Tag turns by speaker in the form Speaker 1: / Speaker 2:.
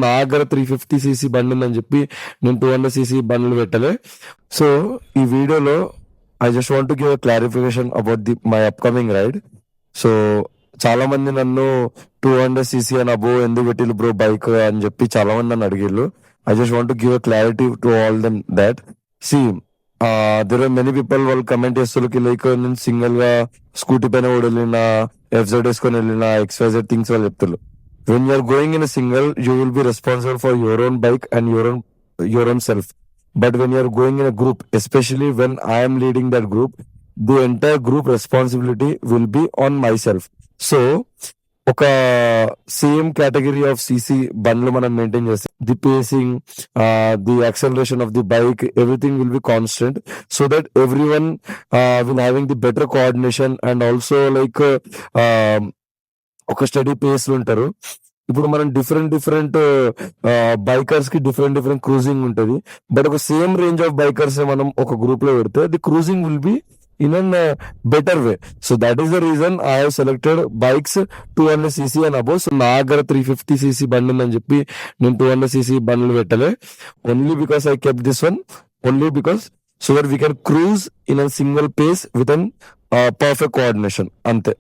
Speaker 1: నా దగ్గర 350cc బండి ఉందని చెప్పి నేను 200cc బండ్లు పెట్టలే. సో ఈ వీడియోలో I just want to give a clarification about my upcoming ride. So చాలా మంది నన్ను 200cc అని అబో ఎందుకు పెట్టిల్లు బ్రో బైక్ అని చెప్పి చాలా మంది నన్ను అడిగిళ్ళు. I just want to give a clarity to all them that see there are many people వాళ్ళు కమెంట్ చేస్తులకి లైక్ నేను సింగిల్ గా స్కూటీ పైన కూడా వెళ్ళిన, ఎఫ్జెడ్ వేసుకొని వెళ్ళిన, XYZ థింగ్స్ వాళ్ళు చెప్తారు. When you're going in single you will be responsible for your own bike and your own self. But when you are going in a group, especially when I am leading that group, the entire group responsibility will be on myself. So ఒక same category of CC బండ్లు మనం maintain చేస్తాం. The facing, the acceleration of the bike, everything will be constant so that every one will having the better coordination and also like ఒక study face లో ఉంటారు. ఇప్పుడు మనం different bikers కి different cruising ఉంటుంది. బట్ ఒక same range of bikers మనం ఒక గ్రూప్ లో పెడితే the cruising will be in a better way. So that is the reason I have selected bikes 200cc and above. So నా దగ్గర 350cc బండి ఉందని చెప్పి నేను 200cc బండ్లు పెట్టలే. Only because I kept this one, only because so that we can cruise in a single pace with an perfect coordination. అంతే.